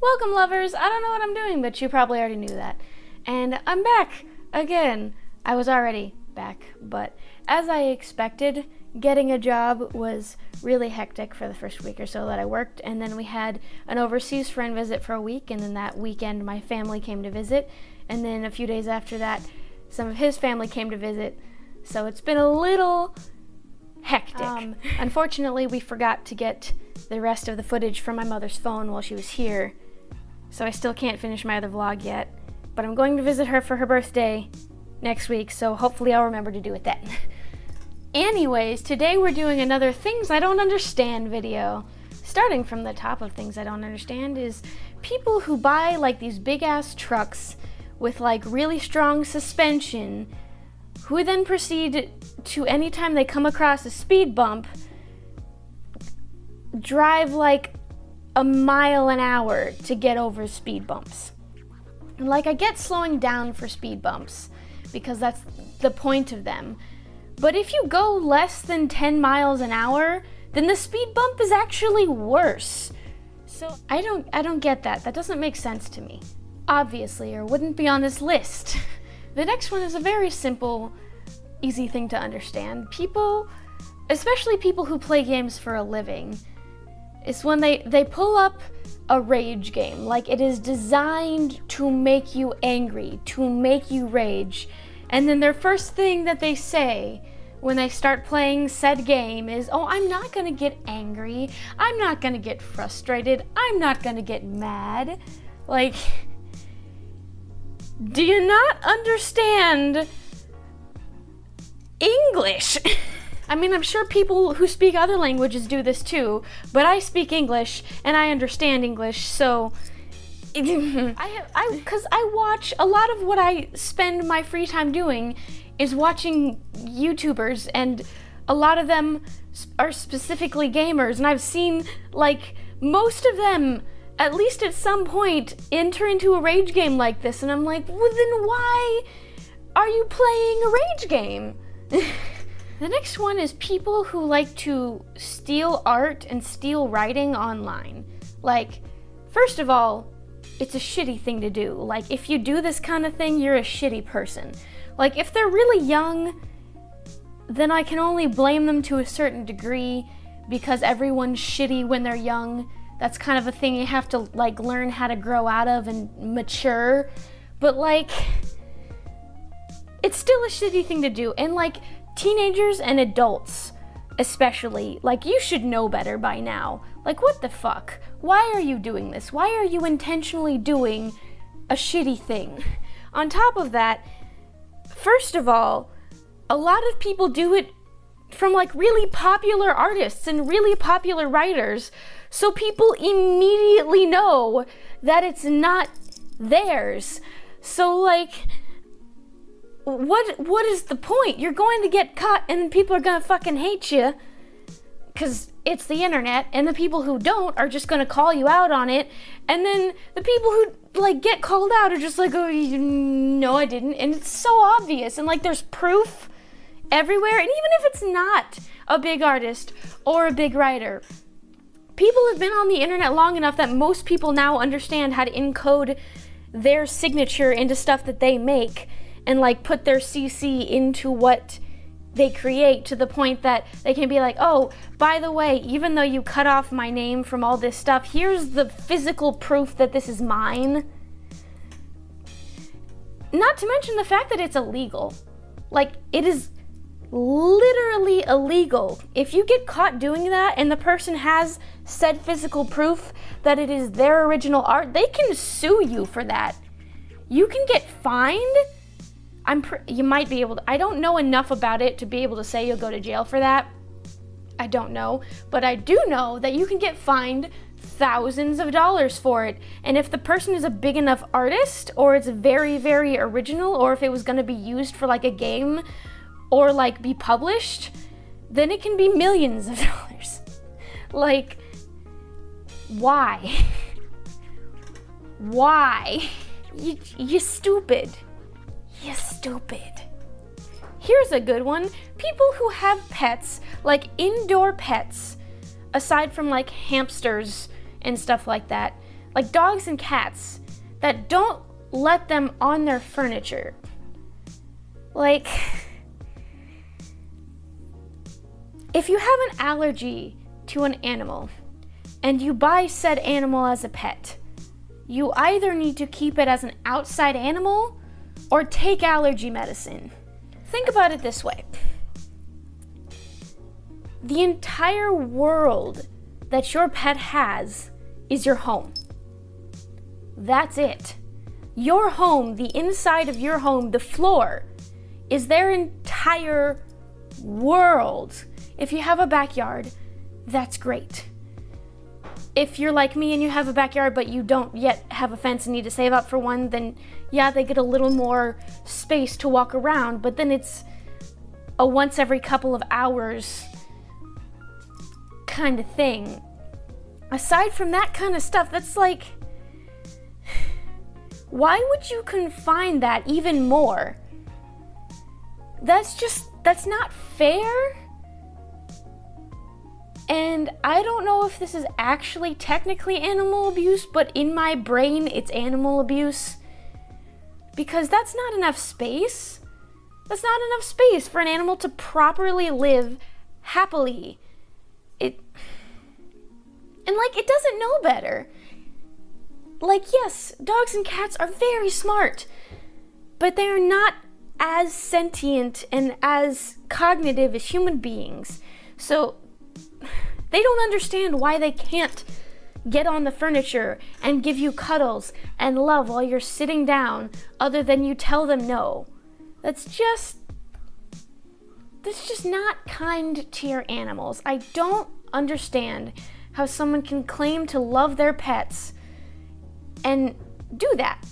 Welcome, lovers! I don't know what I'm doing, but you probably already knew that. And I'm back again. I was already back, but as I expected, getting a job was really hectic for the first week or so that I worked, and then we had an overseas friend visit for a week, and then that weekend my family came to visit, and then a few days after that, some of his family came to visit, so it's been a little hectic. Unfortunately, we forgot to get the rest of the footage from my mother's phone while she was here, so I still can't finish my other vlog yet, but I'm going to visit her for her birthday next week, so hopefully I'll remember to do it then. Anyways, today we're doing another Things I Don't Understand video. Starting from the top of Things I Don't Understand is people who buy like these big ass trucks with like really strong suspension, who then proceed to, anytime they come across a speed bump, drive like a mile an hour to get over speed bumps. And like, I get slowing down for speed bumps because that's the point of them. But if you go less than 10 miles an hour, then the speed bump is actually worse. So I don't get that. That doesn't make sense to me. Obviously, or wouldn't be on this list. The next one is a very simple, easy thing to understand. People, especially people who play games for a living, is when they pull up a rage game. Like, it is designed to make you angry, to make you rage. And then their first thing that they say when they start playing said game is, oh, I'm not gonna get angry, I'm not gonna get frustrated, I'm not gonna get mad. Like, do you not understand English? I mean, I'm sure people who speak other languages do this too, but I speak English and I understand English, so because I watch, a lot of what I spend my free time doing is watching YouTubers, and a lot of them are specifically gamers, and I've seen like most of them, at least at some point, enter into a rage game like this, and I'm like, well, then why are you playing a rage game? The next one is people who like to steal art and steal writing online. Like, first of all, it's a shitty thing to do. Like, if you do this kind of thing, you're a shitty person. Like, if they're really young, then I can only blame them to a certain degree because everyone's shitty when they're young. That's kind of a thing you have to, like, learn how to grow out of and mature. But, like, it's still a shitty thing to do. And, like, teenagers and adults, especially, like, you should know better by now. Like, what the fuck? Why are you doing this? Why are you intentionally doing a shitty thing? On top of that, first of all, a lot of people do it from like really popular artists and really popular writers, so people immediately know that it's not theirs. So like, what is the point? You're going to get caught and people are gonna fucking hate you because it's the internet, and the people who don't are just gonna call you out on it, and then the people who like get called out are just like, oh, no, I didn't, and it's so obvious, and like there's proof everywhere. And even if it's not a big artist or a big writer, people have been on the internet long enough that most people now understand how to encode their signature into stuff that they make and like put their CC into what they create, to the point that they can be like, oh, by the way, even though you cut off my name from all this stuff, here's the physical proof that this is mine. Not to mention the fact that it's illegal. Like, it is literally illegal. If you get caught doing that and the person has said physical proof that it is their original art, they can sue you for that. You can get fined. You might be able to, I don't know enough about it to be able to say you'll go to jail for that. I don't know, but I do know that you can get fined thousands of dollars for it. And if the person is a big enough artist, or it's very, very original, or if it was gonna be used for like a game or like be published, then it can be millions of dollars. Like, why? Why? You stupid. You stupid. Here's a good one. People who have pets, like indoor pets, aside from like hamsters and stuff like that, like dogs and cats, that don't let them on their furniture. Like, if you have an allergy to an animal and you buy said animal as a pet, you either need to keep it as an outside animal or take allergy medicine. Think about it this way. The entire world that your pet has is your home. That's it. Your home, the inside of your home, the floor, is their entire world. If you have a backyard, that's great. If you're like me and you have a backyard but you don't yet have a fence and need to save up for one, then yeah, they get a little more space to walk around, but then it's a once every couple of hours kind of thing. Aside from that kind of stuff, that's like, why would you confine that even more? That's not fair. And I don't know if this is actually technically animal abuse, but in my brain it's animal abuse. Because that's not enough space. That's not enough space for an animal to properly live happily. It doesn't know better. Like, yes, dogs and cats are very smart, but they are not as sentient and as cognitive as human beings. So they don't understand why they can't get on the furniture and give you cuddles and love while you're sitting down, other than you tell them no. That's just not kind to your animals. I don't understand how someone can claim to love their pets and do that.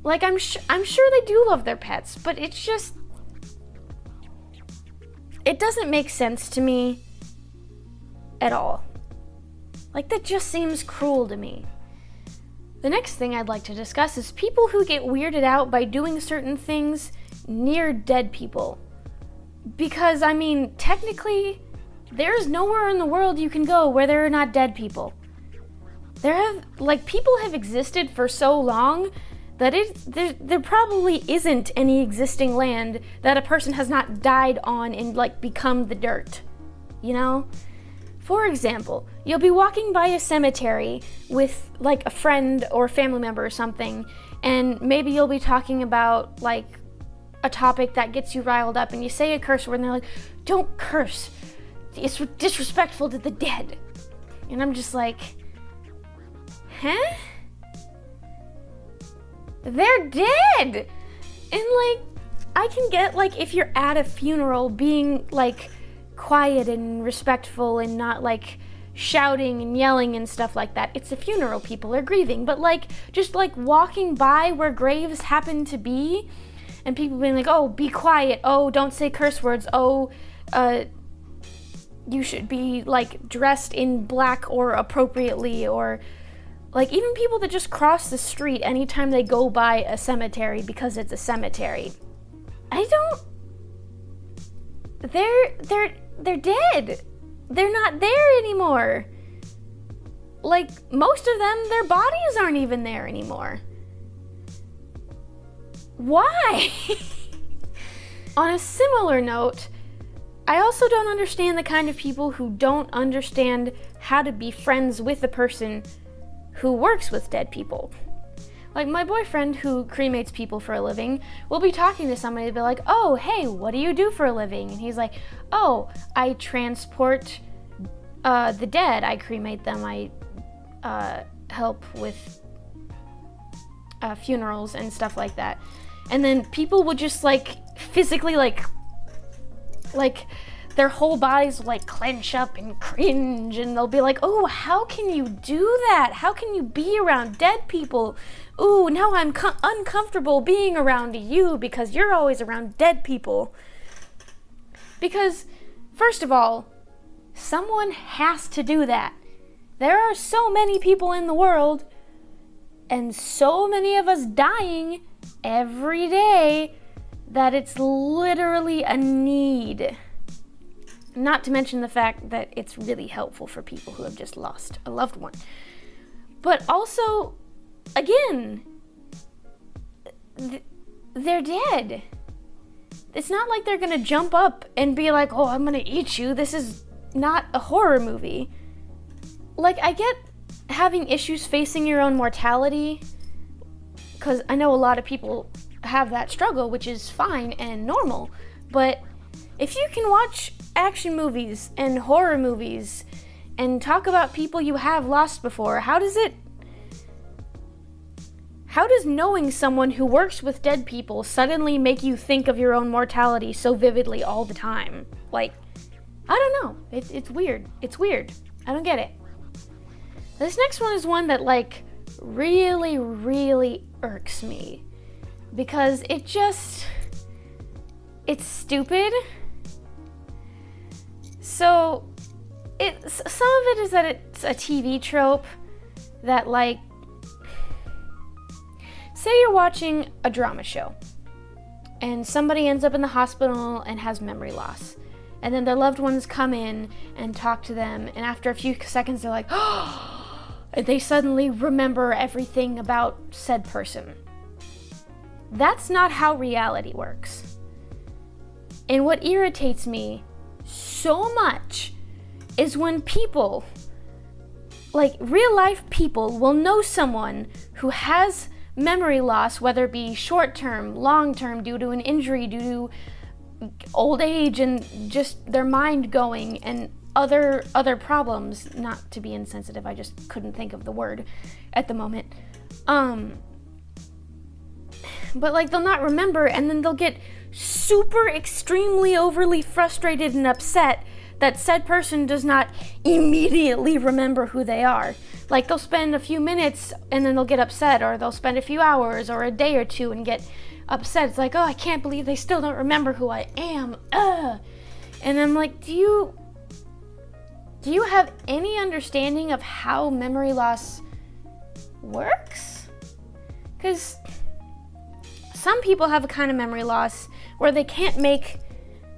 Like, I'm sure they do love their pets, but it doesn't make sense to me at all. Like, that just seems cruel to me. The next thing I'd like to discuss is people who get weirded out by doing certain things near dead people. Because, I mean, technically, there's nowhere in the world you can go where there are not dead people. People have existed for so long that there probably isn't any existing land that a person has not died on and, become the dirt. You know? For example, you'll be walking by a cemetery with, a friend or family member or something, and maybe you'll be talking about, a topic that gets you riled up, and you say a curse word, and they're like, "Don't curse. It's disrespectful to the dead." And I'm just like, huh? They're dead! And, I can get, if you're at a funeral, being, quiet and respectful and not, shouting and yelling and stuff like that. It's a funeral, people are grieving. But, just, walking by where graves happen to be, and people being like, "Oh, be quiet. Oh, don't say curse words. Oh, you should be, dressed in black or appropriately," or... even people that just cross the street anytime they go by a cemetery because it's a cemetery. They're dead. They're not there anymore. Most of them, their bodies aren't even there anymore. Why? On a similar note, I also don't understand the kind of people who don't understand how to be friends with a person who works with dead people. My boyfriend, who cremates people for a living, will be talking to somebody and be like, "Oh, hey, what do you do for a living?" And he's like, "Oh, I transport the dead. I cremate them. I help with funerals and stuff like that." And then people will just physically their whole bodies will clench up and cringe, and they'll be like, "Oh, how can you do that? How can you be around dead people? Ooh, now I'm uncomfortable being around you because you're always around dead people." Because, first of all, someone has to do that. There are so many people in the world, and so many of us dying every day, that it's literally a need. Not to mention the fact that it's really helpful for people who have just lost a loved one. But also, again, they're dead. It's not like they're gonna jump up and be like, oh, I'm gonna eat you. This is not a horror movie. Like, I get having issues facing your own mortality, because I know a lot of people have that struggle, which is fine and normal, but if you can watch action movies and horror movies and talk about people you have lost before, how does knowing someone who works with dead people suddenly make you think of your own mortality so vividly all the time? Like, I don't know. It's weird. It's weird. I don't get it. This next one is one that, like, really, really irks me. Because it's stupid. So, some of it is that it's a TV trope that, like, say you're watching a drama show and somebody ends up in the hospital and has memory loss. And then their loved ones come in and talk to them, and after a few seconds they're like, oh, they suddenly remember everything about said person. That's not how reality works. And what irritates me so much is when people, like real life people, will know someone who has memory loss, whether it be short-term, long-term, due to an injury, due to old age and just their mind going and other problems. Not to be insensitive, I just couldn't think of the word at the moment. But like they'll not remember, and then they'll get super extremely overly frustrated and upset that said person does not immediately remember who they are. Like they'll spend a few minutes and then they'll get upset, or they'll spend a few hours or a day or two and get upset. It's like, oh, I can't believe they still don't remember who I am. And I'm like, do you have any understanding of how memory loss works? Because some people have a kind of memory loss where they can't make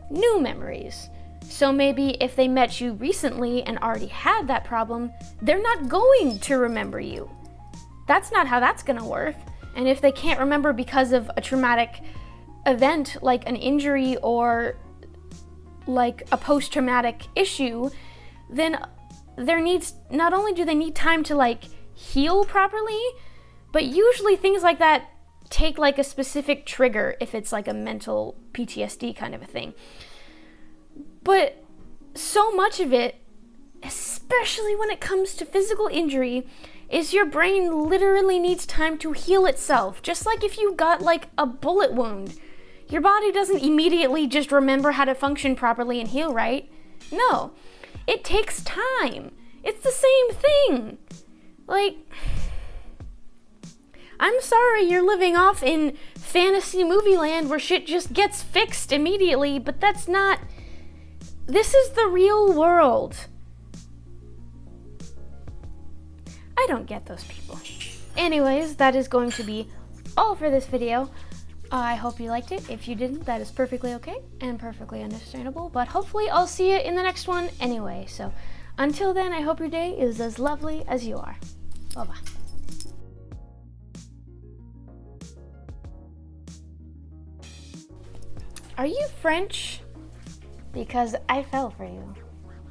new memories. So maybe if they met you recently and already had that problem, they're not going to remember you. That's not how that's gonna work. And if they can't remember because of a traumatic event like an injury or like a post-traumatic issue, then not only do they need time to like heal properly, but usually things like that take like a specific trigger if it's like a mental PTSD kind of a thing. But so much of it, especially when it comes to physical injury, is your brain literally needs time to heal itself. Just like if you got like a bullet wound, your body doesn't immediately just remember how to function properly and heal right. No, it takes time. It's the same thing. Like, I'm sorry you're living off in fantasy movie land where shit just gets fixed immediately, but that's not... This is the real world. I don't get those people. Anyways, that is going to be all for this video. I hope you liked it. If you didn't, that is perfectly okay and perfectly understandable, but hopefully I'll see you in the next one anyway. So until then, I hope your day is as lovely as you are. Bye-bye. Are you French? Because I fell for you.